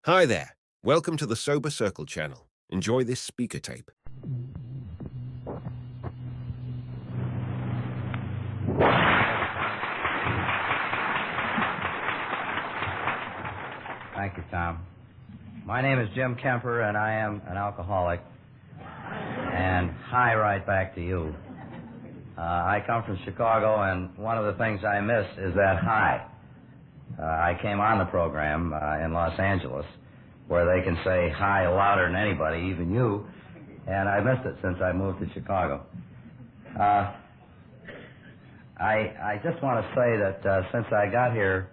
Hi there. Welcome to the Sober Circle channel. Enjoy this speaker tape. Thank you, Tom. My name is Jim Kemper, and I am an alcoholic. And hi right back to you. I come from Chicago, and one of the things I miss is that hi. I came on the program in Los Angeles, where they can say hi louder than anybody, even you, and I missed it since I moved to Chicago. I just want to say that since I got here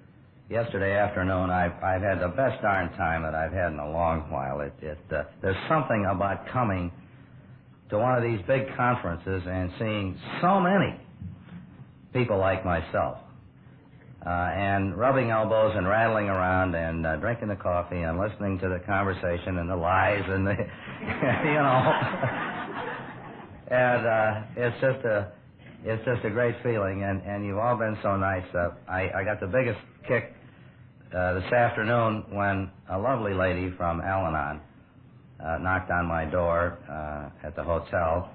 yesterday afternoon, I've had the best darn time that I've had in a long while. There's something about coming to one of these big conferences and seeing so many people like myself, and rubbing elbows and rattling around and drinking the coffee and listening to the conversation and the lies and the, you know, and it's just a great feeling, and you've all been so nice. I got the biggest kick this afternoon when a lovely lady from Al-Anon knocked on my door at the hotel,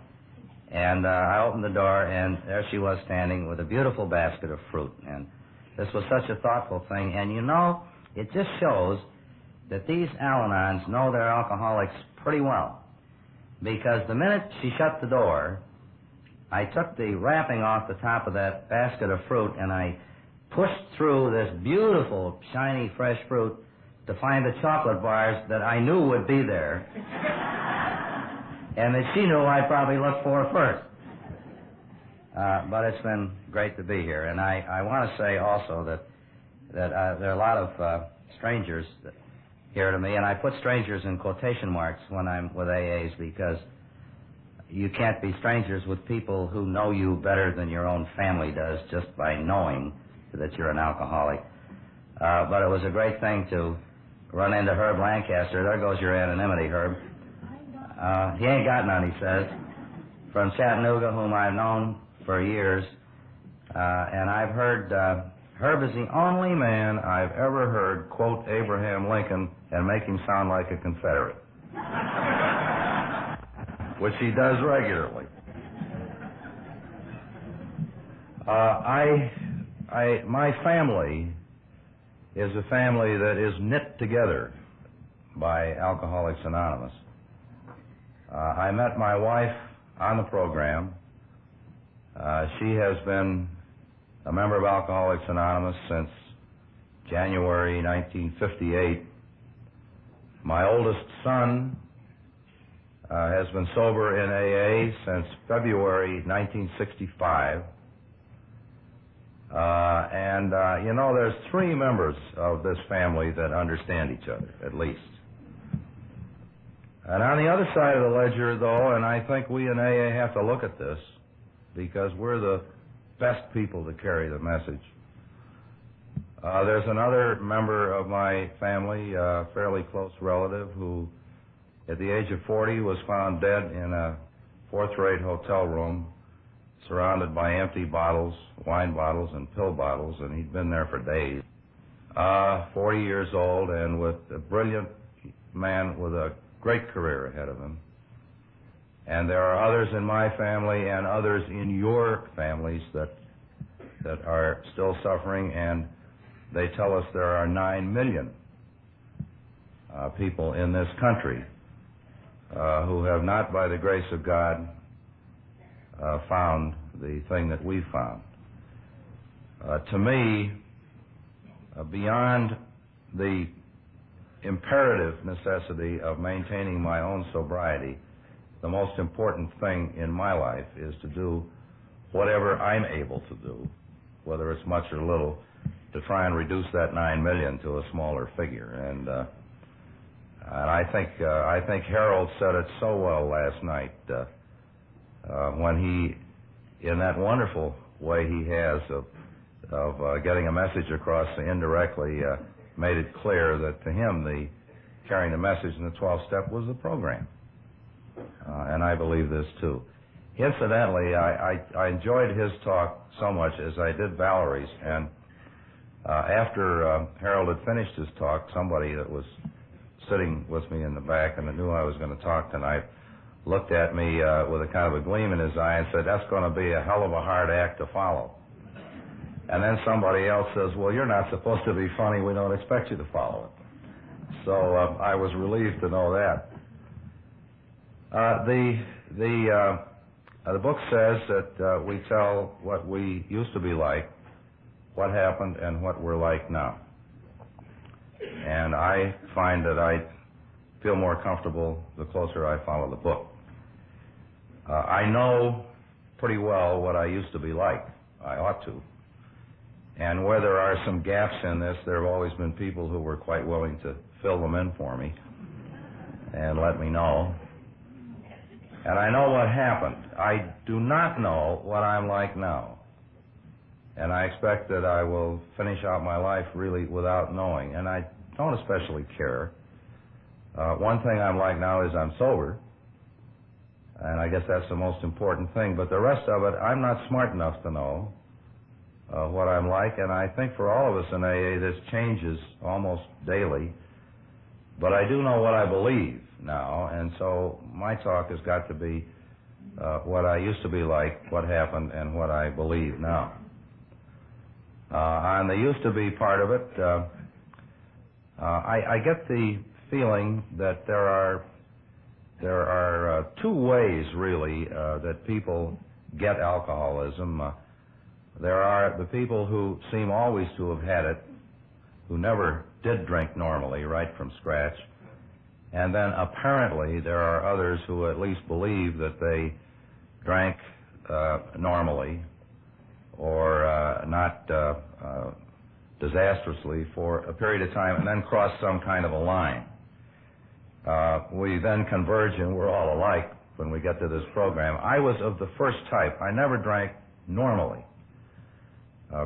and I opened the door, and there she was standing with a beautiful basket of fruit, and this was such a thoughtful thing. And you know, it just shows that these Al-Anons know their alcoholics pretty well, because the minute she shut the door, I took the wrapping off the top of that basket of fruit, and I pushed through this beautiful, shiny, fresh fruit to find the chocolate bars that I knew would be there and that she knew I'd probably look for first. But it's been great to be here. And I want to say also that there are a lot of strangers here to me, and I put strangers in quotation marks when I'm with AAs, because you can't be strangers with people who know you better than your own family does just by knowing that you're an alcoholic. But it was a great thing to run into Herb Lancaster. There goes your anonymity, Herb. He ain't got none, he says, from Chattanooga, whom I've known for years. And I've heard, Herb is the only man I've ever heard quote Abraham Lincoln and make him sound like a Confederate, which he does regularly. My family is a family that is knit together by Alcoholics Anonymous. I met my wife on the program. She has been a member of Alcoholics Anonymous since January 1958. My oldest son has been sober in AA since February 1965. You know, there's three members of this family that understand each other, at least. And on the other side of the ledger, though, and I think we in AA have to look at this, because we're the best people to carry the message. There's another member of my family, a fairly close relative, who at the age of 40 was found dead in a fourth-rate hotel room, surrounded by empty bottles, wine bottles and pill bottles, and he'd been there for days. 40 years old, and with a brilliant man with a great career ahead of him. And there are others in my family and others in your families that are still suffering, and they tell us there are 9 million people in this country who have not, by the grace of God, found the thing that we found. To me, beyond the imperative necessity of maintaining my own sobriety, the most important thing in my life is to do whatever I'm able to do, whether it's much or little, to try and reduce that 9 million to a smaller figure. And I think Harold said it so well last night when he, in that wonderful way he has of getting a message across indirectly, made it clear that to him the carrying the message in the 12-step was the program. And I believe this too. Incidentally, I enjoyed his talk so much as I did Valerie's, and after Harold had finished his talk, somebody that was sitting with me in the back and that knew I was going to talk tonight looked at me with a kind of a gleam in his eye and said, "That's going to be a hell of a hard act to follow." And then somebody else says, "Well, you're not supposed to be funny. We don't expect you to follow it." So I was relieved to know that. The book says that we tell what we used to be like, what happened, and what we're like now. And I find that I feel more comfortable the closer I follow the book. I know pretty well what I used to be like. I ought to. And where there are some gaps in this, there have always been people who were quite willing to fill them in for me and let me know. And I know what happened. I do not know what I'm like now. And I expect that I will finish out my life really without knowing. And I don't especially care. One thing I'm like now is I'm sober. And I guess that's the most important thing. But the rest of it, I'm not smart enough to know what I'm like. And I think for all of us in AA, this changes almost daily. But I do know what I believe now. And so my talk has got to be what I used to be like, what happened, and what I believe now. On the used to be part of it, I get the feeling that there are two ways, really, that people get alcoholism. There are the people who seem always to have had it, who never did drink normally, right from scratch. And then apparently there are others who at least believe that they drank normally or not disastrously for a period of time and then crossed some kind of a line. We then converge and we're all alike when we get to this program. I was of the first type. I never drank normally.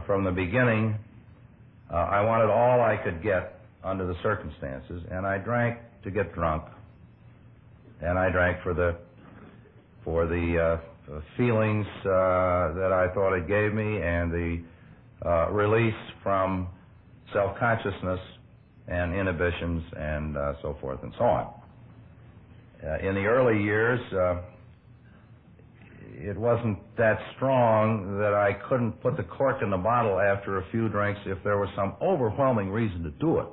From the beginning, I wanted all I could get under the circumstances, and I drank to get drunk, and I drank for the feelings that I thought it gave me, and the release from self-consciousness and inhibitions and so forth and so on. In the early years, it wasn't that strong that I couldn't put the cork in the bottle after a few drinks if there was some overwhelming reason to do it.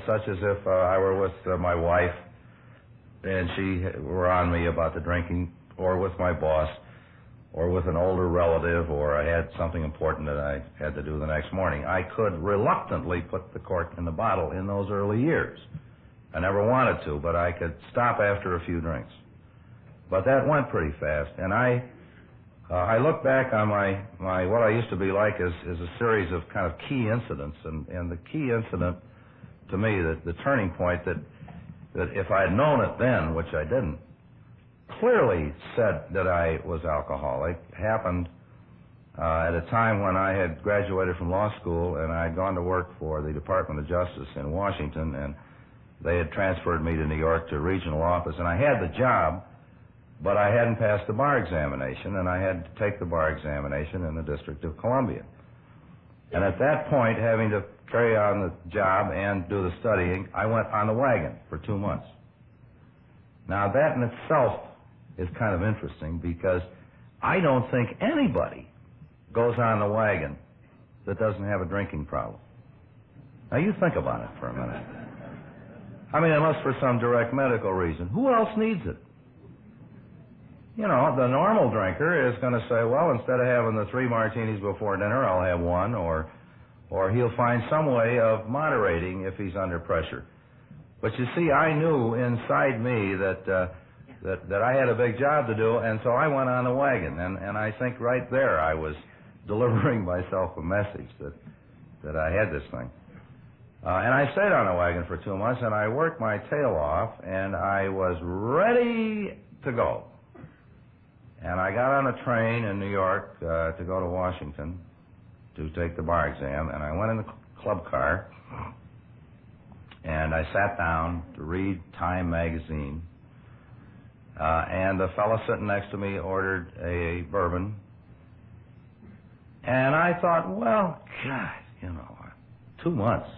Such as if I were with my wife and she were on me about the drinking, or with my boss, or with an older relative, or I had something important that I had to do the next morning. I could reluctantly put the cork in the bottle in those early years. I never wanted to, but I could stop after a few drinks. But that went pretty fast, and I look back on my what I used to be like as a series of kind of key incidents, and the key incident to me, the turning point that if I had known it then, which I didn't, clearly said that I was alcoholic, happened at a time when I had graduated from law school and I had gone to work for the Department of Justice in Washington, and they had transferred me to New York to regional office, and I had the job, but I hadn't passed the bar examination, and I had to take the bar examination in the District of Columbia. And at that point, having to carry on the job and do the studying, I went on the wagon for 2 months. Now, that in itself is kind of interesting, because I don't think anybody goes on the wagon that doesn't have a drinking problem. Now, you think about it for a minute. I mean, unless for some direct medical reason. Who else needs it? You know, the normal drinker is going to say, well, instead of having the 3 martinis before dinner, I'll have 1, or he'll find some way of moderating if he's under pressure. But you see, I knew inside me that I had a big job to do, and so I went on the wagon, and I think right there I was delivering myself a message that I had this thing. And I stayed on the wagon for 2 months, and I worked my tail off, and I was ready to go. And I got on a train in New York to go to Washington to take the bar exam, and I went in the club car, and I sat down to read Time magazine, and the fellow sitting next to me ordered a bourbon, and I thought, well, God, 2 months.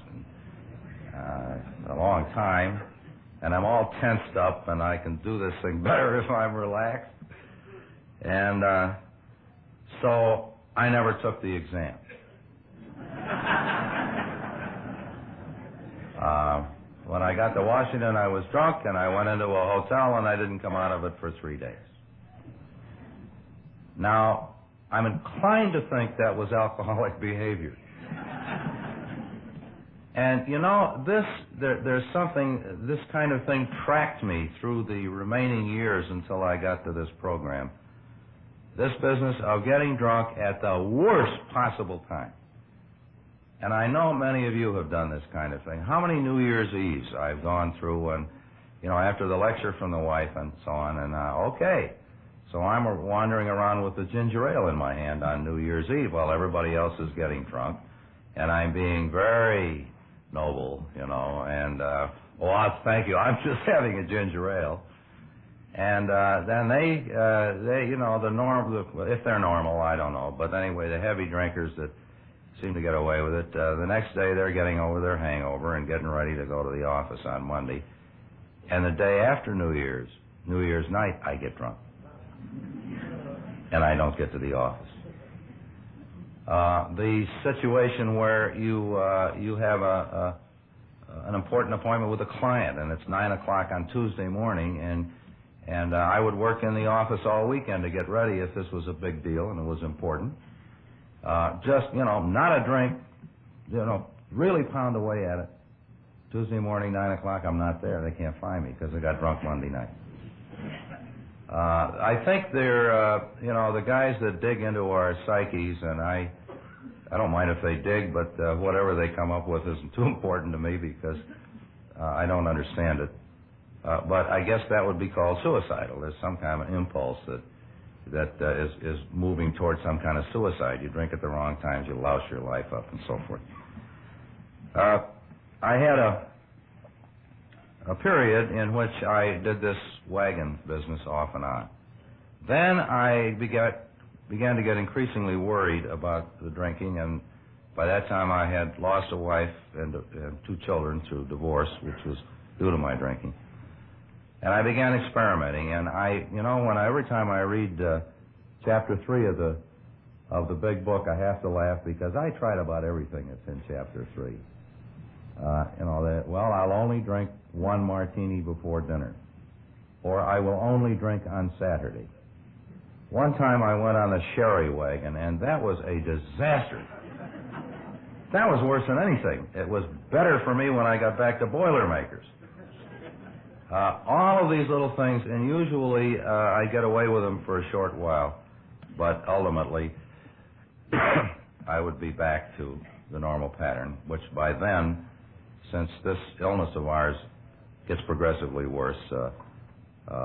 a long time, and I'm all tensed up, and I can do this thing better if I'm relaxed. And so I never took the exam. When I got to Washington, I was drunk, and I went into a hotel, and I didn't come out of it for 3 days. Now, I'm inclined to think that was alcoholic behavior. And, you know, there's something, this kind of thing tracked me through the remaining years until I got to this program. This business of getting drunk at the worst possible time. And I know many of you have done this kind of thing. How many New Year's Eves I've gone through and, you know, after the lecture from the wife and so on, and okay. So I'm wandering around with the ginger ale in my hand on New Year's Eve while everybody else is getting drunk. And I'm being very noble, you know, and, thank you, I'm just having a ginger ale. And then they, you know, if they're normal, I don't know. But anyway, the heavy drinkers that seem to get away with it, the next day they're getting over their hangover and getting ready to go to the office on Monday. And the day after New Year's night, I get drunk. And I don't get to the office. The situation where you have an important appointment with a client, and it's 9 o'clock on Tuesday morning, and I would work in the office all weekend to get ready if this was a big deal and it was important. Just, you know, not a drink, you know, really pound away at it. Tuesday morning, 9 o'clock, I'm not there. They can't find me because I got drunk Monday night. I think they're, you know, the guys that dig into our psyches, and I don't mind if they dig, but whatever they come up with isn't too important to me because I don't understand it. But I guess that would be called suicidal. There's some kind of impulse that is moving towards some kind of suicide. You drink at the wrong times, you louse your life up, and so forth. I had a period in which I did this wagon business off and on. Then I began to get increasingly worried about the drinking, and by that time I had lost a wife and 2 children through divorce, which was due to my drinking. And I began experimenting, and every time I read chapter 3 of the big book, I have to laugh because I tried about everything that's in chapter 3. I'll only drink 1 martini before dinner, or I will only drink on Saturday. One time I went on a sherry wagon, and that was a disaster. That was worse than anything. It was better for me when I got back to Boilermakers. All of these little things, and usually I get away with them for a short while, but ultimately I would be back to the normal pattern, which by then, since this illness of ours gets progressively worse,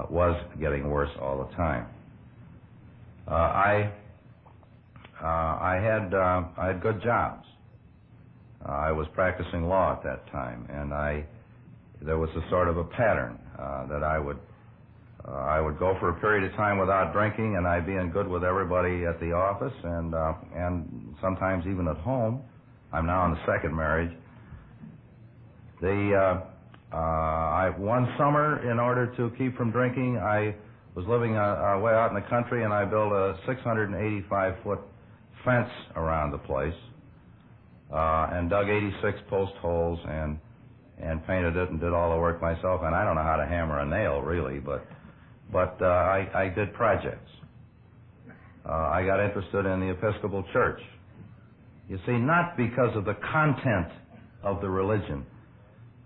was getting worse all the time. I had good jobs. I was practicing law at that time, and there was a sort of a pattern that I would go for a period of time without drinking, and I'd be in good with everybody at the office, and sometimes even at home. I'm now in the second marriage. One summer, in order to keep from drinking, I was living way out in the country, and I built a 685-foot fence around the place, and dug 86 post holes and painted it and did all the work myself. And I don't know how to hammer a nail, really, but I did projects. I got interested in the Episcopal Church. You see, not because of the content of the religion,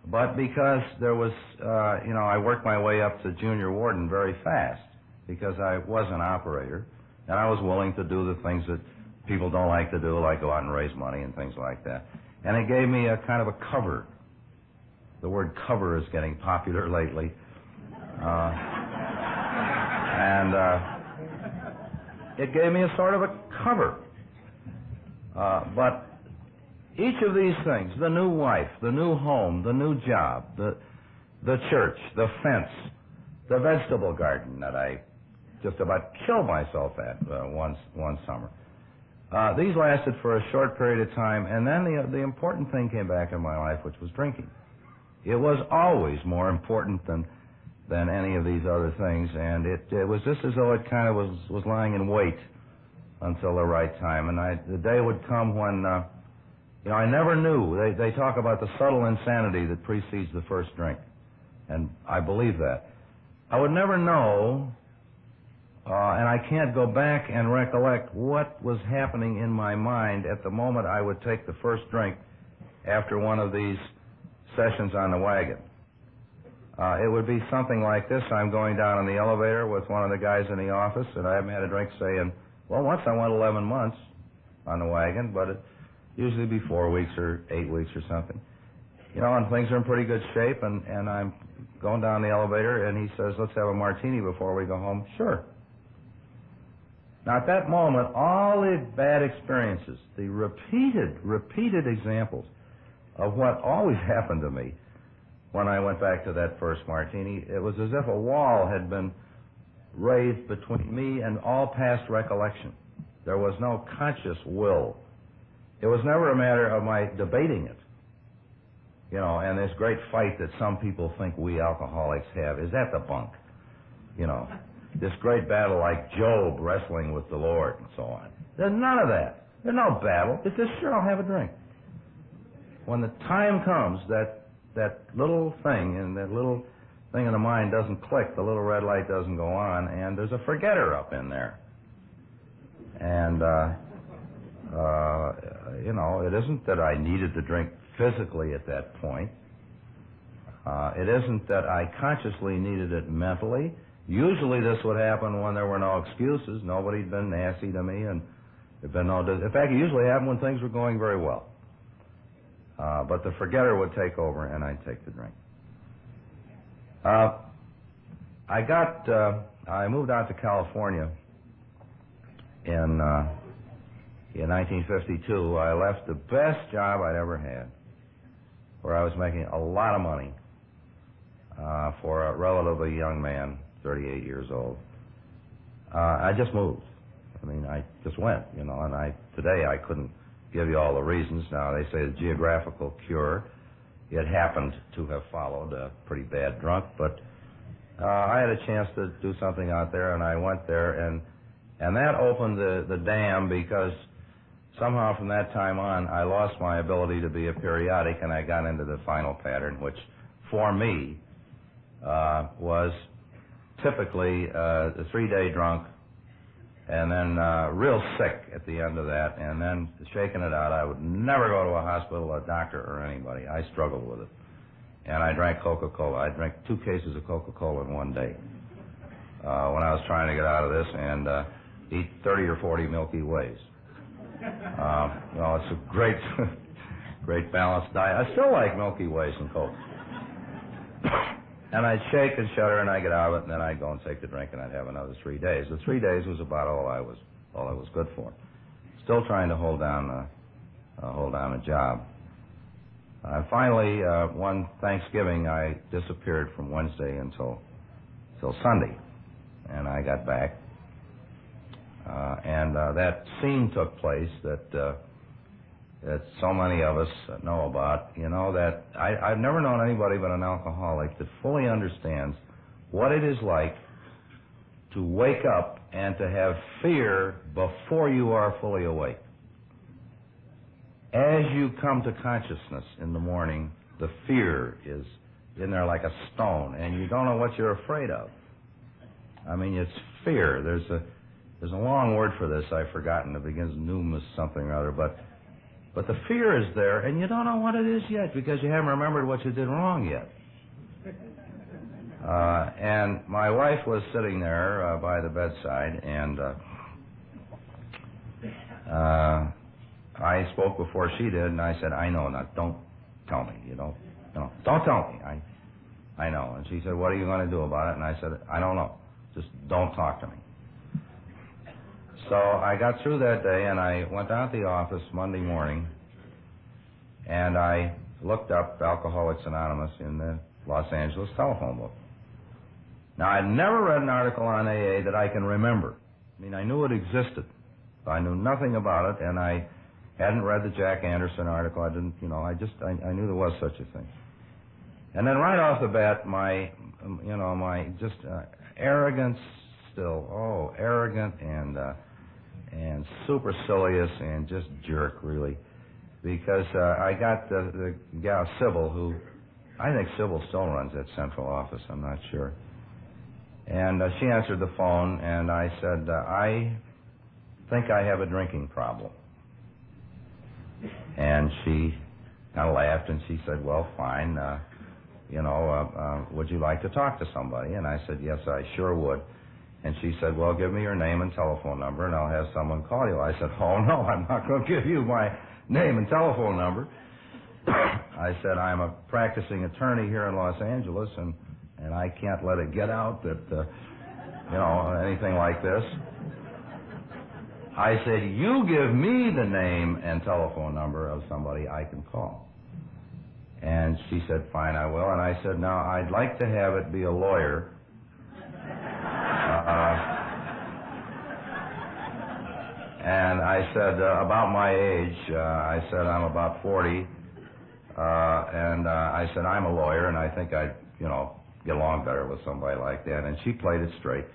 but because there was, I worked my way up to junior warden very fast because I was an operator, and I was willing to do the things that people don't like to do, like go out and raise money and things like that. And it gave me a kind of a cover. The word cover is getting popular lately. It gave me a sort of a cover. But each of these things, the new wife, the new home, the new job, the church, the fence, the vegetable garden that I just about killed myself at one summer. These lasted for a short period of time, and then the important thing came back in my life, which was drinking. It was always more important than any of these other things, and it was just as though it kind of was lying in wait until the right time. And the day would come when, I never knew. They talk about the subtle insanity that precedes the first drink, and I believe that. I would never know, and I can't go back and recollect what was happening in my mind at the moment I would take the first drink after one of these sessions on the wagon. It would be something like this. I'm going down in the elevator with one of the guys in the office, and I haven't had a drink, saying, well, once I went 11 months on the wagon, but it usually be 4 weeks or 8 weeks or something. And things are in pretty good shape, and I'm going down the elevator, and he says, let's have a martini before we go home. Sure. Now, at that moment, all the bad experiences, the repeated examples of what always happened to me when I went back to that first martini, it was as if a wall had been raised between me and all past recollection. There was no conscious will. It was never a matter of my debating it. And this great fight that some people think we alcoholics have, is that the bunk? This great battle like Job wrestling with the Lord and so on. There's none of that. There's no battle. It's just, sure, I'll have a drink. When the time comes, that little thing in the mind doesn't click, the little red light doesn't go on, and there's a forgetter up in there. And, it isn't that I needed the drink physically at that point. It isn't that I consciously needed it mentally. Usually this would happen when there were no excuses. Nobody'd been nasty to me, and there'd been no... In fact, it usually happened when things were going very well. But the forgetter would take over, and I'd take the drink. I moved out to California in 1952. I left the best job I'd ever had, where I was making a lot of money for a relatively young man, 38 years old. I just moved. I just went, and today I couldn't give you all the reasons. Now, they say the geographical cure. It happened to have followed a pretty bad drunk, but I had a chance to do something out there, and I went there, and that opened the dam, because somehow from that time on, I lost my ability to be a periodic, and I got into the final pattern, which for me was typically a 3-day drunk, and then real sick at the end of that, and then shaking it out. I would never go to a hospital, a doctor, or anybody. I struggled with it. And I drank Coca-Cola. I drank 2 cases of Coca-Cola in one day when I was trying to get out of this, and eat 30 or 40 Milky Ways. It's a great balanced diet. I still like Milky Ways and Coke. And I'd shake and shudder, and I'd get out of it, and then I'd go and take the drink, and I'd have another 3 days. The 3 days was about all I was good for. Still trying to hold down a job. Finally, one Thanksgiving, I disappeared from Wednesday until Sunday, and I got back, and that scene took place that so many of us know about. That I've never known anybody but an alcoholic that fully understands what it is like to wake up and to have fear before you are fully awake. As you come to consciousness in the morning, the fear is in there like a stone, and you don't know what you're afraid of. It's fear. There's a long word for this I've forgotten. It begins numus something or other, but the fear is there, and you don't know what it is yet, because you haven't remembered what you did wrong yet. And my wife was sitting there by the bedside, and I spoke before she did, and I said, I know, now don't tell me, don't tell me, I know. And she said, what are you going to do about it? And I said, I don't know, just don't talk to me. So I got through that day, and I went down to the office Monday morning, and I looked up Alcoholics Anonymous in the Los Angeles telephone book. Now, I'd never read an article on AA that I can remember. I knew it existed. I knew nothing about it, and I hadn't read the Jack Anderson article. I didn't, I knew there was such a thing. And then right off the bat, my just arrogance, arrogant and supercilious and just jerk, really. Because I got the gal, Sybil, who, I think Sybil still runs that central office, I'm not sure. And she answered the phone, and I said, I think I have a drinking problem. And she kind of laughed, and she said, well, fine, would you like to talk to somebody? And I said, yes, I sure would. And she said, well, give me your name and telephone number, and I'll have someone call you. I said, oh, no, I'm not going to give you my name and telephone number. I said, I'm a practicing attorney here in Los Angeles, and I can't let it get out that, anything like this. I said, you give me the name and telephone number of somebody I can call. And she said, fine, I will. And I said, now, I'd like to have it be a lawyer. And I said, about my age, I said, I'm about 40. And I said, I'm a lawyer, and I think I'd, get along better with somebody like that. And she played it straight.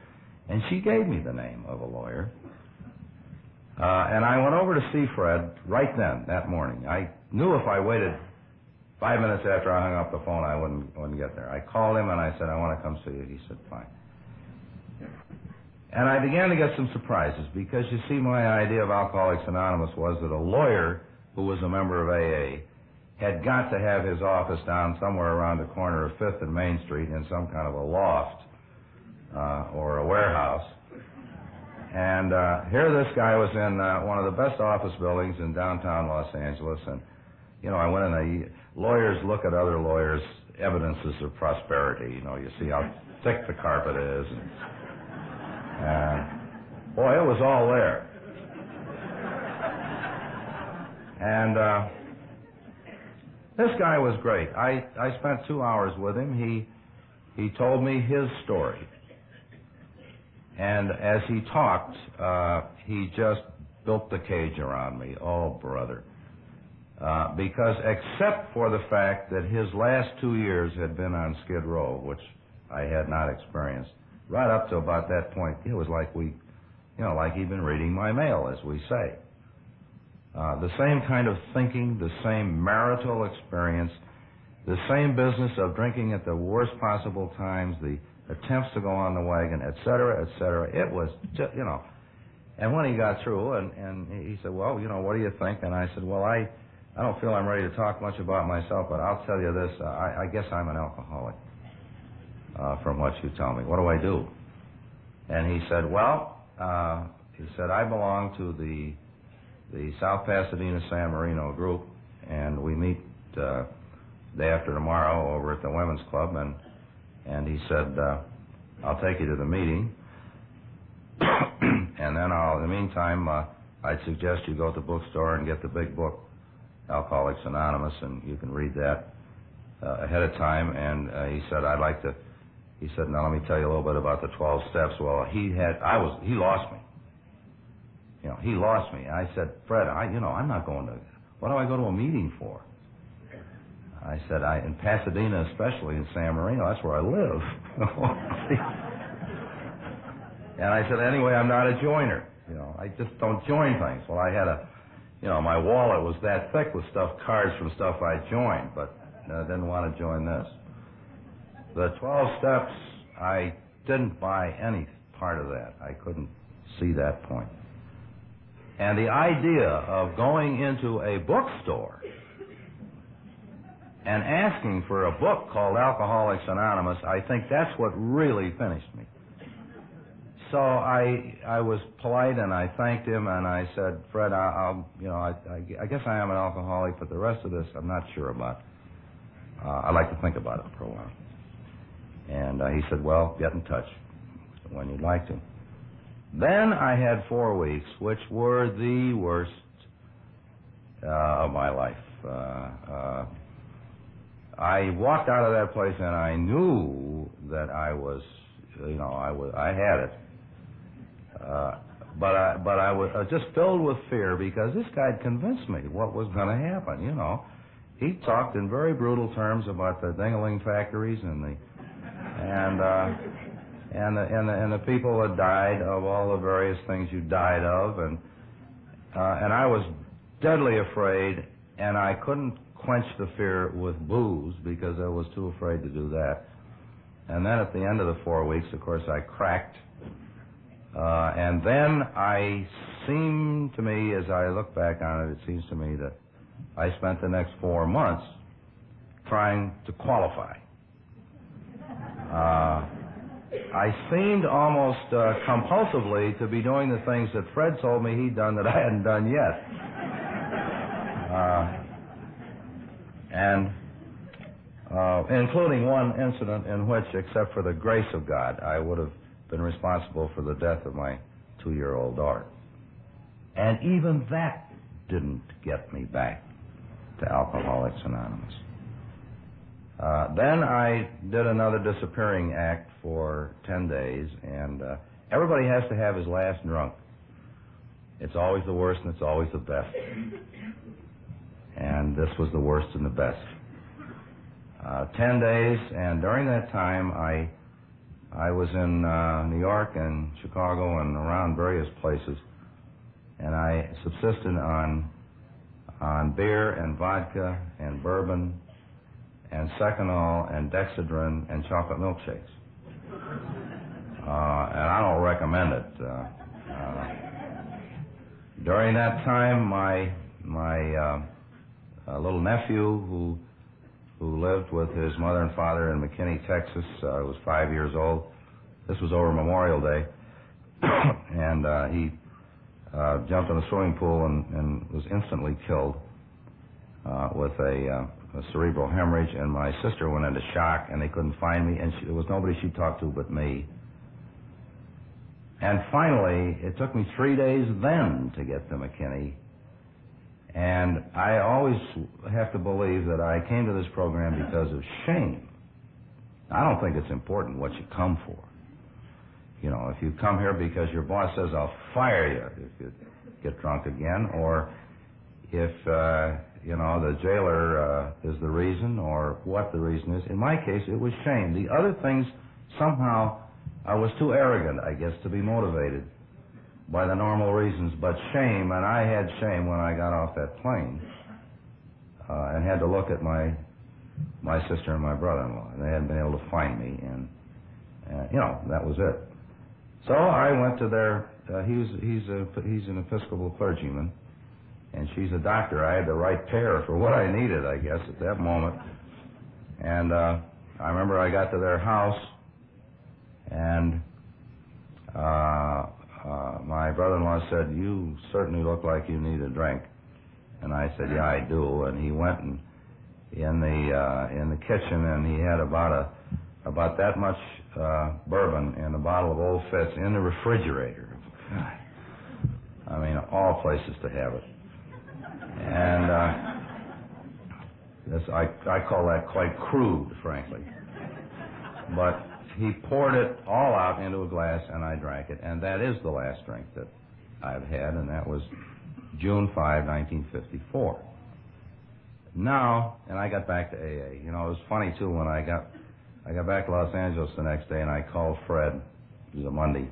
And she gave me the name of a lawyer. And I went over to see Fred right then, that morning. I knew if I waited 5 minutes after I hung up the phone, I wouldn't get there. I called him and I said, I want to come see you. He said, fine. And I began to get some surprises because, you see, my idea of Alcoholics Anonymous was that a lawyer who was a member of AA had got to have his office down somewhere around the corner of 5th and Main Street in some kind of a loft or a warehouse. And here this guy was in one of the best office buildings in downtown Los Angeles. And, I went in, lawyers look at other lawyers' evidences of prosperity. You see how thick the carpet is. And, boy, it was all there. And this guy was great. I spent 2 hours with him. He told me his story. And as he talked, he just built the cage around me. Oh, brother. Because except for the fact that his last 2 years had been on Skid Row, which I had not experienced, right up to about that point, it was like like he'd been reading my mail, as we say. The same kind of thinking, the same marital experience, the same business of drinking at the worst possible times, the attempts to go on the wagon, et cetera, et cetera. It was just, And when he got through, and he said, well, what do you think? And I said, well, I don't feel I'm ready to talk much about myself, but I'll tell you this, I guess I'm an alcoholic, from what you tell me. What do I do? And he said, well, I belong to the South Pasadena San Marino group, and we meet day after tomorrow over at the Women's Club, and he said, I'll take you to the meeting, and then in the meantime, I'd suggest you go to the bookstore and get the big book, Alcoholics Anonymous, and you can read that ahead of time. And he said, he said, now let me tell you a little bit about the 12 steps. Well, he lost me. He lost me. I said, Fred, I'm not going to, what do I go to a meeting for? I said, in Pasadena, especially in San Marino, that's where I live. And I said, anyway, I'm not a joiner. I just don't join things. Well, I had my wallet was that thick with cards from stuff I joined, but I didn't want to join this. The 12 steps, I didn't buy any part of that. I couldn't see that point. And the idea of going into a bookstore and asking for a book called Alcoholics Anonymous, I think that's what really finished me. So I was polite and I thanked him and I said, Fred, I guess I am an alcoholic, but the rest of this I'm not sure about. I'd like to think about it for a while. And he said, well, get in touch when you'd like to. Then I had 4 weeks, which were the worst of my life. I walked out of that place and I knew that I was, I had it. But I was just filled with fear because this guy had convinced me what was going to happen, he talked in very brutal terms about the ding-a-ling factories and the people that died of all the various things you died of, and I was deadly afraid, and I couldn't quench the fear with booze because I was too afraid to do that. And then at the end of the 4 weeks, of course, I cracked. And then I seemed to me, as I look back on it seems to me that I spent the next 4 months trying to qualify. I seemed almost compulsively to be doing the things that Fred told me he'd done that I hadn't done yet. Including one incident in which, except for the grace of God, I would have been responsible for the death of my 2-year-old daughter. And even that didn't get me back to Alcoholics Anonymous. Then I did another disappearing act for 10 days, and everybody has to have his last drunk. It's always the worst and it's always the best. And this was the worst and the best. 10 days, and during that time I was in New York and Chicago and around various places, and I subsisted on beer and vodka and bourbon and Seconal and Dexedrine and chocolate milkshakes. And I don't recommend it. During that time, my little nephew who lived with his mother and father in McKinney, Texas, was 5 years old. This was over Memorial Day, and he jumped in a swimming pool and was instantly killed with a cerebral hemorrhage, and my sister went into shock, and they couldn't find me, and there was nobody she talked to but me. And finally, it took me 3 days then to get to McKinney, and I always have to believe that I came to this program because of shame. I don't think it's important what you come for. You know, if you come here because your boss says, I'll fire you if you get drunk again, or if, the jailer is the reason, or what the reason is. In my case, it was shame. The other things, somehow, I was too arrogant, I guess, to be motivated by the normal reasons, but shame, and I had shame when I got off that plane and had to look at my sister and my brother-in-law, and they hadn't been able to find me, and that was it. So I went to their, he's an Episcopal clergyman, and she's a doctor. I had the right pair for what I needed, I guess, at that moment. And I remember I got to their house, and my brother-in-law said, "You certainly look like you need a drink." And I said, "Yeah, I do." And he went in the kitchen, and he had about that much bourbon in a bottle of Old Fitz in the refrigerator. God. I mean, all places to have it. And I call that quite crude, frankly. But he poured it all out into a glass, and I drank it, and that is the last drink that I've had, and that was June 5, 1954. Now, and I got back to AA. You know, it was funny, too, when I got back to Los Angeles the next day, and I called Fred. It was a Monday.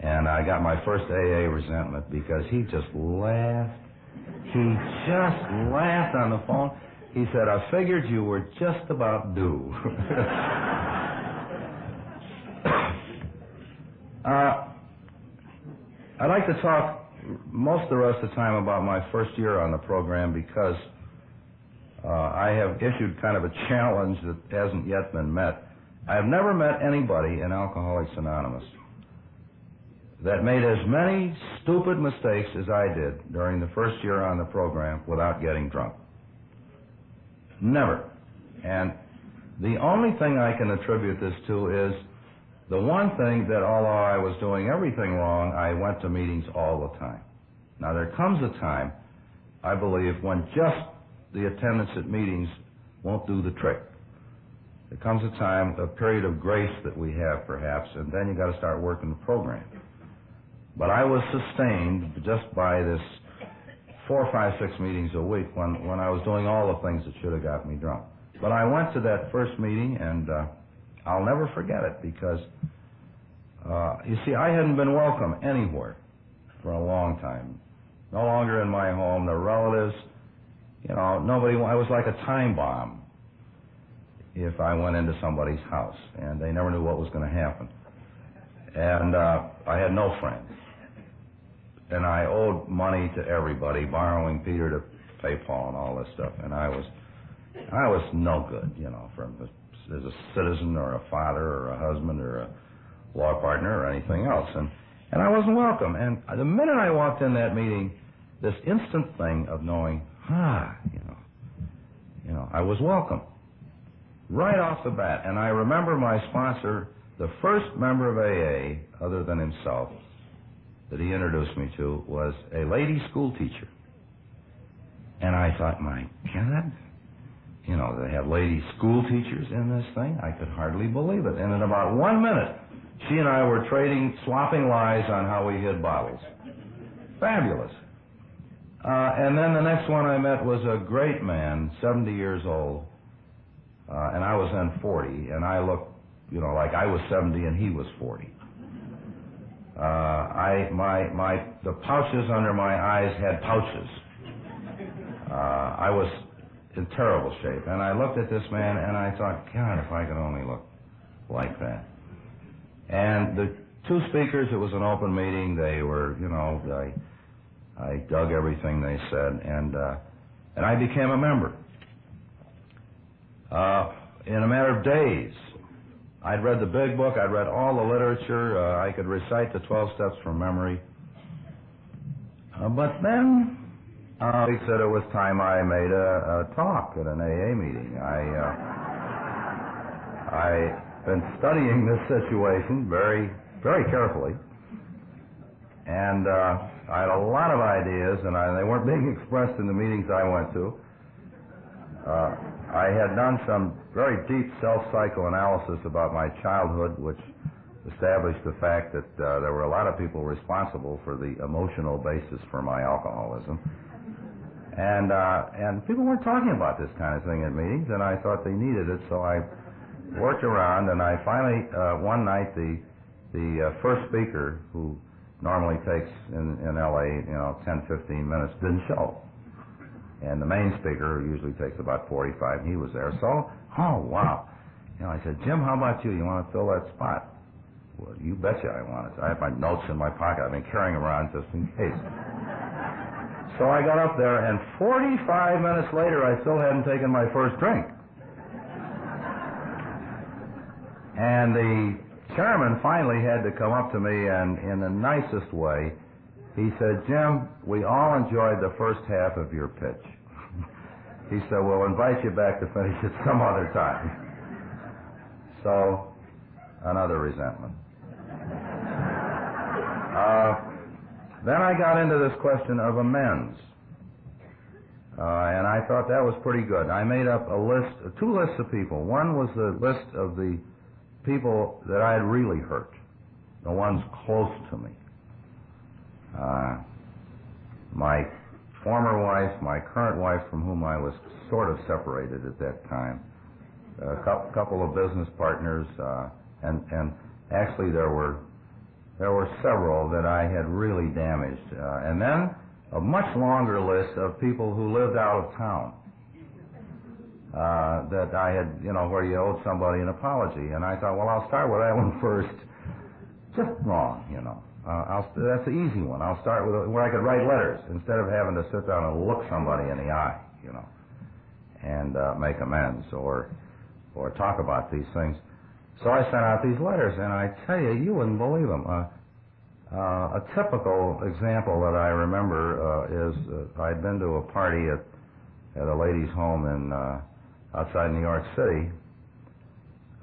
And I got my first AA resentment because he just laughed. He just laughed on the phone. He said, "I figured you were just about due." I'd like to talk most of the rest of the time about my first year on the program because I have issued kind of a challenge that hasn't yet been met. I have never met anybody in Alcoholics Anonymous that made as many stupid mistakes as I did during the first year on the program without getting drunk. Never. And the only thing I can attribute this to is the one thing that, although I was doing everything wrong, I went to meetings all the time. Now, there comes a time, I believe, when just the attendance at meetings won't do the trick. There comes a time, a period of grace that we have, perhaps, and then you got to start working the program. But I was sustained just by this 4, 5, 6 meetings a week when I was doing all the things that should have got me drunk. But I went to that first meeting, and I'll never forget it because, you see, I hadn't been welcome anywhere for a long time. No longer in my home. The relatives, you know, nobody. I was like a time bomb if I went into somebody's house, and they never knew what was going to happen. And I had no friends. And I owed money to everybody, borrowing Peter to pay Paul and all this stuff. And I was no good, you know, as a citizen or a father or a husband or a law partner or anything else. And I wasn't welcome. And the minute I walked in that meeting, this instant thing of knowing, you know, I was welcome right off the bat. And I remember my sponsor, the first member of AA, other than himself, that he introduced me to was a lady school teacher. And I thought, my God, you know, they have lady school teachers in this thing? I could hardly believe it. And in about 1 minute, she and I were swapping lies on how we hid bottles. Fabulous. And then the next one I met was a great man, 70 years old, and I was then 40, and I looked, you know, like I was 70 and he was 40. The pouches under my eyes had pouches. I was in terrible shape, and I looked at this man and I thought, God, if I could only look like that. And the two speakers, it was an open meeting. They were, you know, I dug everything they said, and I became a member. In a matter of days, I'd read the big book, I'd read all the literature, I could recite the 12 steps from memory. But then, he said it was time I made a talk at an AA meeting. I've been studying this situation very, very carefully, and I had a lot of ideas, and they weren't being expressed in the meetings I went to. I had done some very deep self-psychoanalysis about my childhood, which established the fact that there were a lot of people responsible for the emotional basis for my alcoholism. And people weren't talking about this kind of thing at meetings, and I thought they needed it, so I worked around, and I finally, one night, the first speaker, who normally takes in L.A., 10, 15 minutes, didn't show. And the main speaker usually takes about 45, and he was there. So, oh, wow. I said, Jim, how about you? You want to fill that spot? Well, you betcha I want it. I have my notes in my pocket. I've been carrying around just in case. So I got up there, and 45 minutes later, I still hadn't taken my first drink. And the chairman finally had to come up to me, and in the nicest way, he said, Jim, we all enjoyed the first half of your pitch. He said, we'll invite you back to finish it some other time. So, another resentment. Then I got into this question of amends. And I thought that was pretty good. I made up two lists of people. One was the list of the people that I had really hurt, the ones close to me. My former wife, my current wife, from whom I was sort of separated at that time, a couple of business partners, and actually there were several that I had really damaged, and then a much longer list of people who lived out of town that I had, where you owed somebody an apology, and I thought, well, I'll start with that one first. Just wrong, that's the easy one. I'll start with where I could write letters instead of having to sit down and look somebody in the eye, and make amends or talk about these things. So I sent out these letters, and I tell you, you wouldn't believe them. A typical example that I remember is I'd been to a party at a lady's home in outside New York City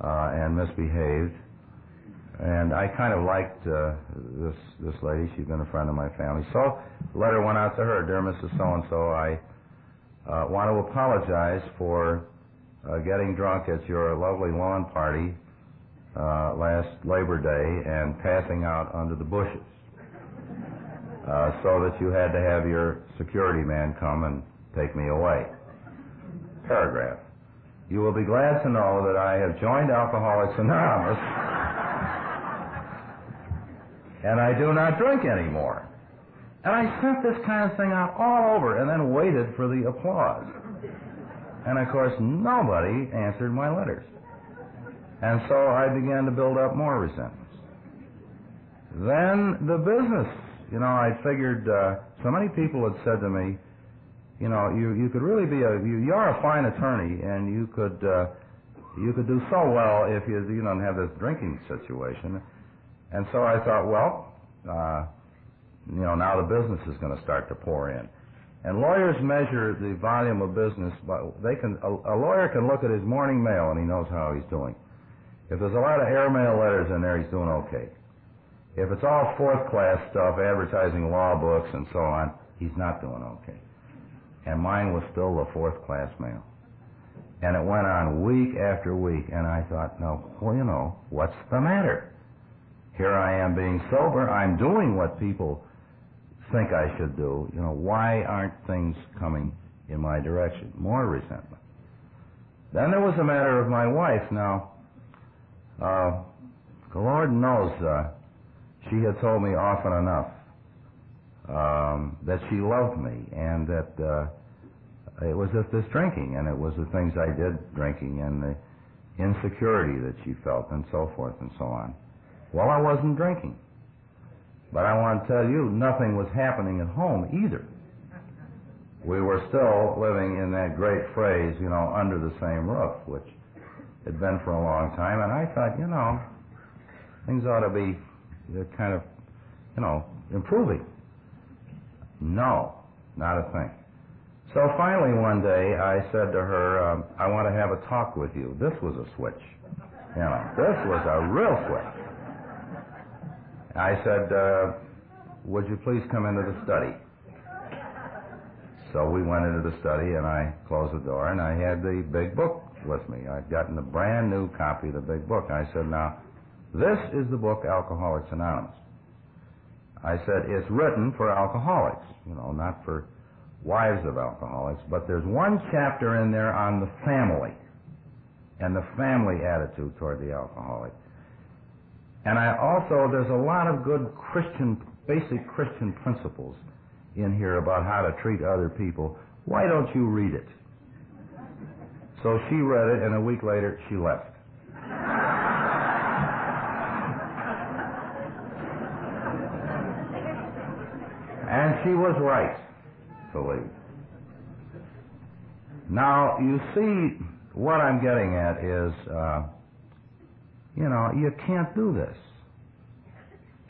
and misbehaved. And I kind of liked this lady. She'd been a friend of my family. So the letter went out to her, Dear Mrs. So-and-so, I want to apologize for getting drunk at your lovely lawn party last Labor Day and passing out under the bushes. so that you had to have your security man come and take me away. Paragraph. You will be glad to know that I have joined Alcoholics Anonymous and I do not drink anymore. And I sent this kind of thing out all over and then waited for the applause. And of course, nobody answered my letters. And so I began to build up more resentments. Then the business. I figured so many people had said to me, you could really be you're a fine attorney, and you could do so well if you don't have this drinking situation. And so I thought, well, now the business is going to start to pour in. And lawyers measure the volume of business, but a lawyer can look at his morning mail and he knows how he's doing. If there's a lot of airmail letters in there, he's doing okay. If it's all fourth-class stuff, advertising law books and so on, he's not doing okay. And mine was still the fourth-class mail. And it went on week after week, and I thought, what's the matter? Here I am being sober. I'm doing what people think I should do. Why aren't things coming in my direction? More resentment. Then there was the matter of my wife. Now, the Lord knows she had told me often enough that she loved me, and that it was just this drinking, and it was the things I did drinking, and the insecurity that she felt, and so forth and so on. Well, I wasn't drinking. But I want to tell you, nothing was happening at home either. We were still living in that great phrase, under the same roof, which had been for a long time, and I thought, things ought to be kind of, improving. No, not a thing. So finally one day I said to her, I want to have a talk with you. This was a switch. This was a real switch. I said, would you please come into the study? So we went into the study, and I closed the door, and I had the big book with me. I'd gotten a brand new copy of the big book. I said, now, this is the book Alcoholics Anonymous. I said, it's written for alcoholics, not for wives of alcoholics, but there's one chapter in there on the family and the family attitude toward the alcoholic. And there's a lot of good basic Christian principles in here about how to treat other people. Why don't you read it? So she read it, and a week later, she left. And she was right to leave. Now, you see, what I'm getting at is, you can't do this.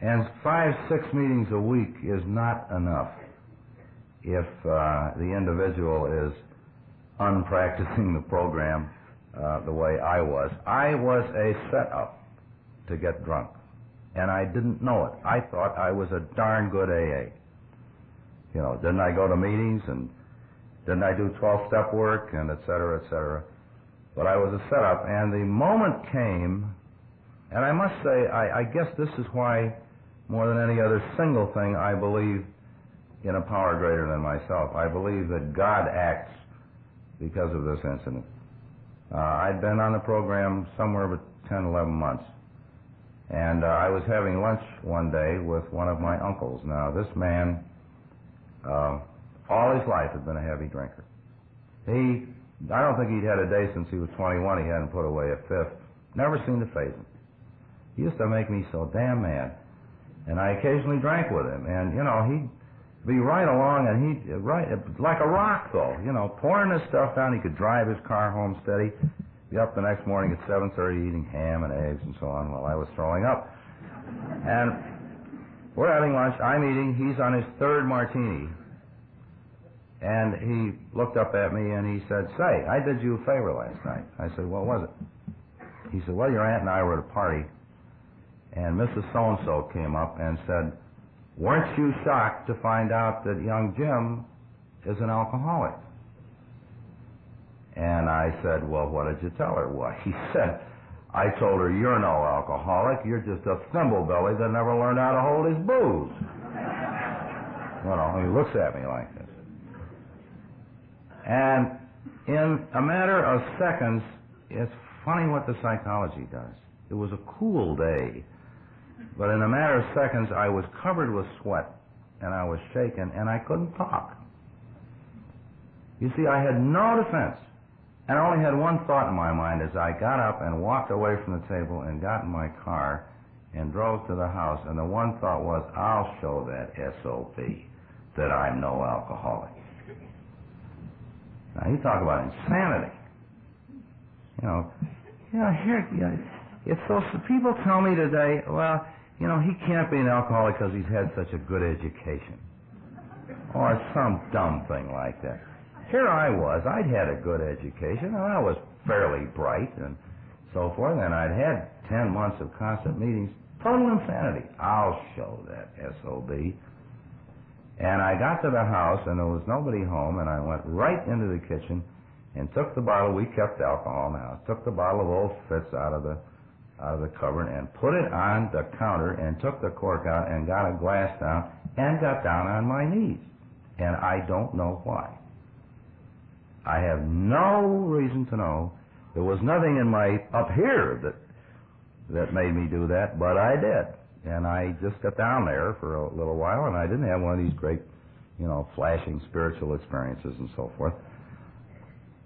And 5-6 meetings a week is not enough if the individual is unpracticing the program the way I was. I was a setup to get drunk, and I didn't know it. I thought I was a darn good AA. Didn't I go to meetings, and didn't I do 12-step work, and et cetera, et cetera. But I was a setup, and the moment came, and I must say, I guess this is why, more than any other single thing, I believe in a power greater than myself. I believe that God acts because of this incident. I'd been on the program somewhere between 10, 11 months, and I was having lunch one day with one of my uncles. Now, this man, all his life had been a heavy drinker. I don't think he'd had a day since he was 21 he hadn't put away a fifth. Never seemed to faze him. He used to make me so damn mad. And I occasionally drank with him, and, he'd be right along, and like a rock, though, pouring this stuff down. He could drive his car home steady, be up the next morning at 7:30 eating ham and eggs and so on while I was throwing up. And we're having lunch, I'm eating, he's on his third martini, and he looked up at me and he said, say, I did you a favor last night. I said, what was it? He said, well, your aunt and I were at a party, and Mrs. So-and-so came up and said, weren't you shocked to find out that young Jim is an alcoholic? And I said, well, what did you tell her? Well, he said, I told her, you're no alcoholic, you're just a thimble-belly that never learned how to hold his booze. He looks at me like this. And in a matter of seconds, it's funny what the psychology does. It was a cool day, but in a matter of seconds, I was covered with sweat, and I was shaking, and I couldn't talk. You see, I had no defense, and I only had one thought in my mind as I got up and walked away from the table and got in my car and drove to the house, and the one thought was, I'll show that SOB that I'm no alcoholic. Now, you talk about insanity. It's so, people tell me today, well, he can't be an alcoholic because he's had such a good education. Or some dumb thing like that. Here I was, I'd had a good education, and I was fairly bright and so forth, and I'd had 10 months of constant meetings. Total insanity. I'll show that SOB. And I got to the house, and there was nobody home, and I went right into the kitchen and took the bottle. We kept alcohol in the house. Took the bottle of Old Fitz out of the cupboard and put it on the counter and took the cork out and got a glass down and got down on my knees. And I don't know why. I have no reason to know. There was nothing in my up here that made me do that, but I did. And I just got down there for a little while, and I didn't have one of these great, flashing spiritual experiences and so forth.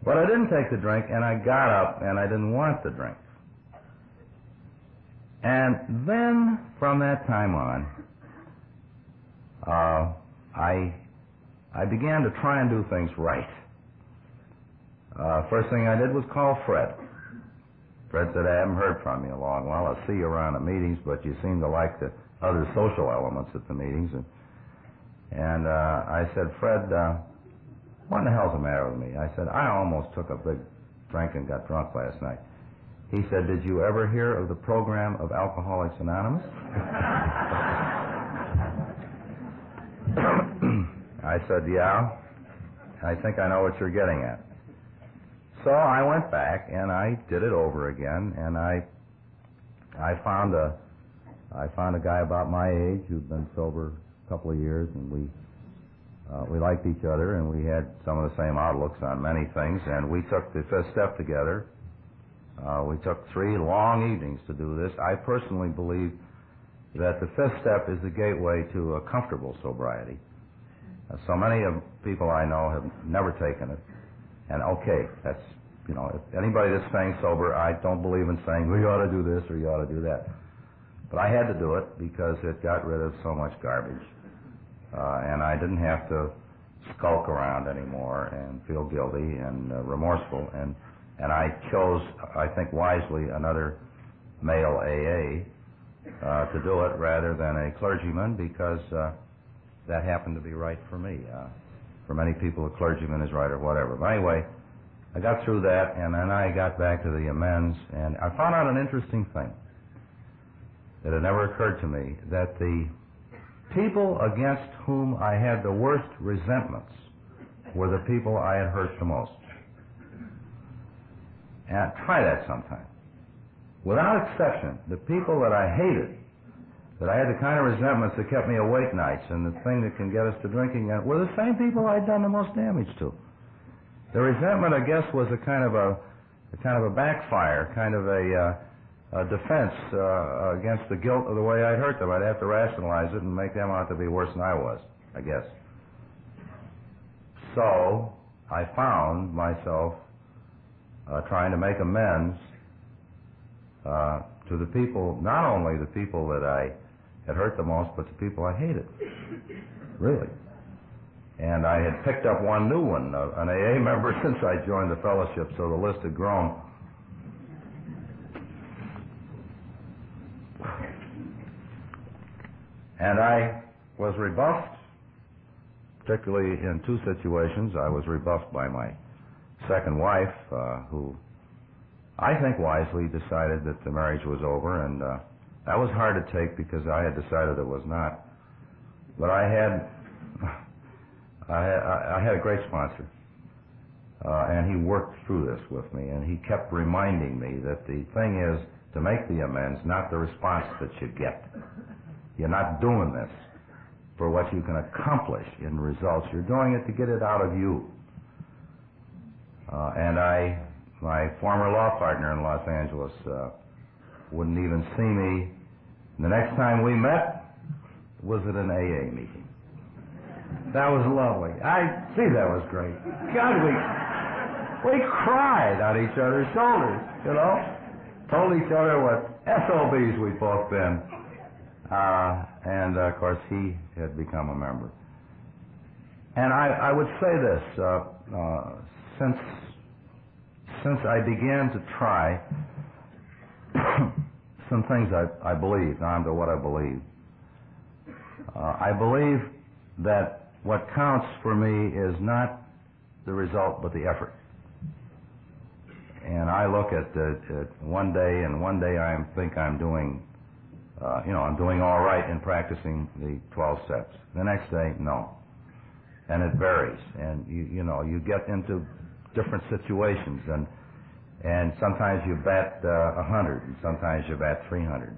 But I didn't take the drink, and I got up, and I didn't want the drink. And then, from that time on, I began to try and do things right. First thing I did was call Fred. Fred said, I haven't heard from you in a long while. I'll see you around the meetings, but you seem to like the other social elements at the meetings. And I said, Fred, what in the hell's the matter with me? I said, I almost took a big drink and got drunk last night. He said, did you ever hear of the program of Alcoholics Anonymous? I said, yeah. I think I know what you're getting at. So I went back and I did it over again, and I found a guy about my age who'd been sober a couple of years, and we liked each other, and we had some of the same outlooks on many things, and we took the fifth step together. We took 3 long evenings to do this. I personally believe that the fifth step is the gateway to a comfortable sobriety. So many of people I know have never taken it. And okay, that's, if anybody that's staying sober, I don't believe in saying, well, you ought to do this or you ought to do that. But I had to do it because it got rid of so much garbage. And I didn't have to skulk around anymore and feel guilty and remorseful. And I chose, I think wisely, another male AA to do it rather than a clergyman, because that happened to be right for me. For many people, a clergyman is right or whatever. But anyway, I got through that, and then I got back to the amends, and I found out an interesting thing that had never occurred to me, that the people against whom I had the worst resentments were the people I had hurt the most. And try that sometime. Without exception, the people that I hated, that I had the kind of resentments that kept me awake nights and the thing that can get us to drinking, were the same people I'd done the most damage to. The resentment, I guess, was a kind of a backfire, kind of a defense against the guilt of the way I'd hurt them. I'd have to rationalize it and make them out to be worse than I was, I guess. So I found myself trying to make amends to the people, not only the people that I had hurt the most, but the people I hated, really. And I had picked up one new one, an AA member, since I joined the fellowship, so the list had grown. And I was rebuffed, particularly in 2 situations. I was rebuffed by my second wife, who I think wisely decided that the marriage was over, and that was hard to take because I had decided it was not. But I had a great sponsor, and he worked through this with me, and he kept reminding me that the thing is to make the amends, not the response that you get. You're not doing this for what you can accomplish in results. You're doing it to get it out of you. And my former law partner in Los Angeles wouldn't even see me. The next time we met was at an AA meeting. That was lovely. That was great. God, we cried on each other's shoulders, you know. Told each other what SOBs we'd both been. And of course, he had become a member. And I would say this, since I began to try some things I believe, now I'm to what I believe. I believe that what counts for me is not the result, but the effort. And I look at one day, and one day I think I'm doing, I'm doing all right in practicing the 12 steps. The next day, no. And it varies. And you get into different situations, and sometimes you bat 100, and sometimes you bat 300.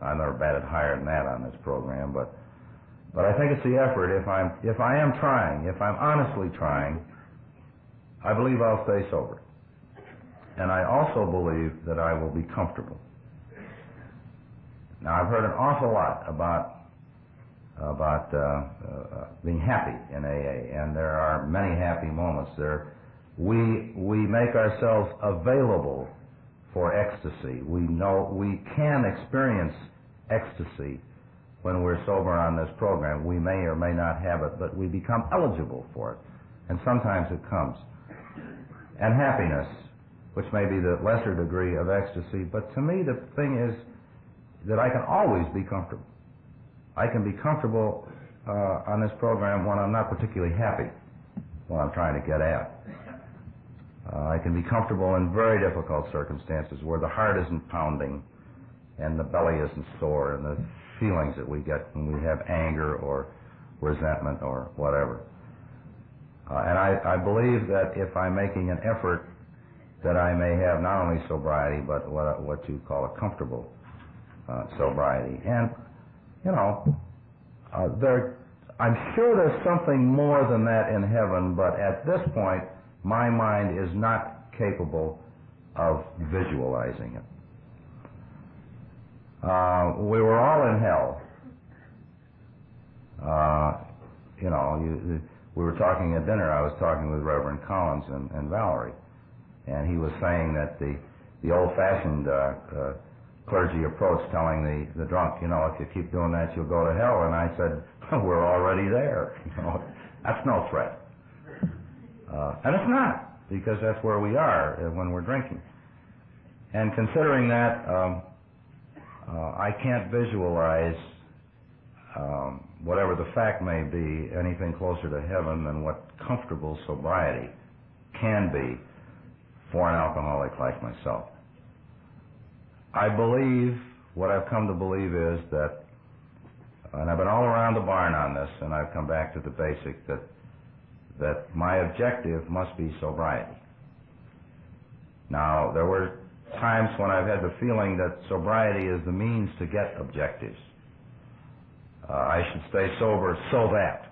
I never batted higher than that on this program, but I think it's the effort. If I am trying, if I'm honestly trying, I believe I'll stay sober. And I also believe that I will be comfortable. Now, I've heard an awful lot about being happy in AA, and there are many happy moments there. We make ourselves available for ecstasy. We know we can experience ecstasy when we're sober on this program. We may or may not have it, but we become eligible for it, and sometimes it comes. And happiness, which may be the lesser degree of ecstasy, but to me the thing is that I can always be comfortable. I can be comfortable on this program when I'm not particularly happy, what I'm trying to get at. I can be comfortable in very difficult circumstances where the heart isn't pounding and the belly isn't sore and the feelings that we get when we have anger or resentment or whatever. And I believe that if I'm making an effort, that I may have not only sobriety, but what you call a comfortable sobriety. And, I'm sure there's something more than that in heaven, but at this point, my mind is not capable of visualizing it. We were all in hell. We were talking at dinner. I was talking with Reverend Collins and Valerie, and he was saying that the old-fashioned clergy approach, telling the drunk, if you keep doing that, you'll go to hell. And I said, we're already there. That's no threat. And it's not, because that's where we are when we're drinking. And considering that, I can't visualize, whatever the fact may be, anything closer to heaven than what comfortable sobriety can be for an alcoholic like myself. I believe, what I've come to believe is that, and I've been all around the barn on this, and I've come back to the basic, that my objective must be sobriety. Now, there were times when I've had the feeling that sobriety is the means to get objectives. I should stay sober so that,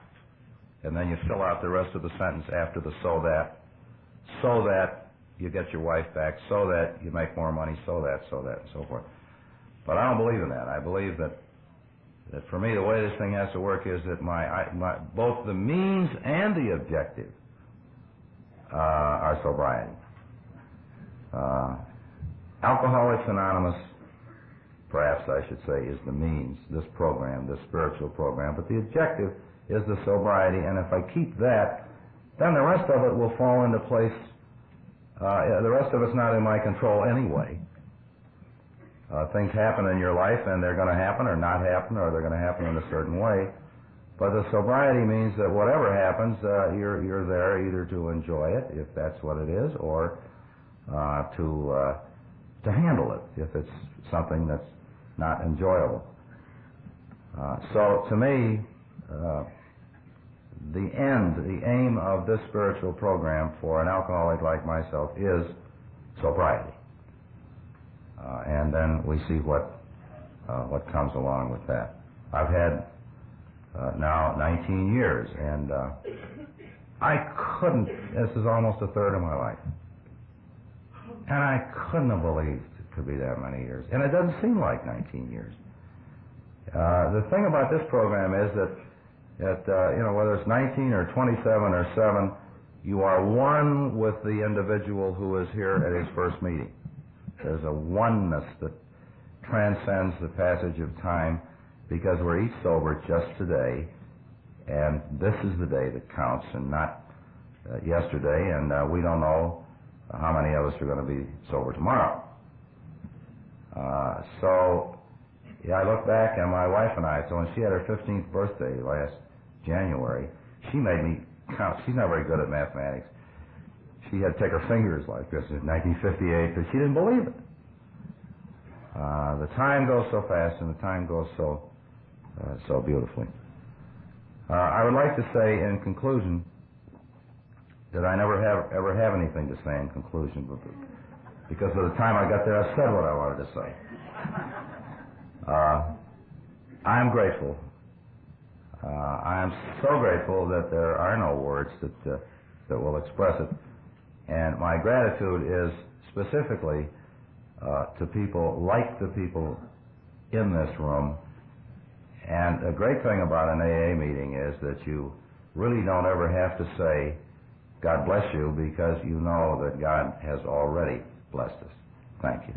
and then you fill out the rest of the sentence after the so that you get your wife back, so that you make more money, so that, and so forth. But I don't believe in that. I believe that for me, the way this thing has to work is that both the means and the objective are sobriety. Alcoholics Anonymous, perhaps I should say, is the means, this program, this spiritual program, but the objective is the sobriety, and if I keep that, then the rest of it will fall into place. The rest of it's not in my control anyway. Things happen in your life, and they're going to happen or not happen, or they're going to happen in a certain way. But the sobriety means that whatever happens, you're there either to enjoy it, if that's what it is, or to handle it, if it's something that's not enjoyable. So to me, the aim of this spiritual program for an alcoholic like myself is sobriety. And then we see what comes along with that. I've had now 19 years, and I couldn't, this is almost a third of my life, and I couldn't have believed it could be that many years, and it doesn't seem like 19 years. The thing about this program is that whether it's 19 or 27 or 7, you are one with the individual who is here at his first meeting. There's a oneness that transcends the passage of time, because we're each sober just today, and this is the day that counts and not yesterday, and we don't know how many of us are going to be sober tomorrow. I look back, and my wife and I, so when she had her 15th birthday last January, she made me count. She's not very good at mathematics. She had to take her fingers like this in 1958, but she didn't believe it. The time goes so fast, and the time goes so beautifully. I would like to say in conclusion that I never ever have anything to say in conclusion, because by the time I got there, I said what I wanted to say. I'm grateful. I am so grateful that there are no words that will express it. And my gratitude is specifically to people like the people in this room. And a great thing about an AA meeting is that you really don't ever have to say, God bless you, because you know that God has already blessed us. Thank you.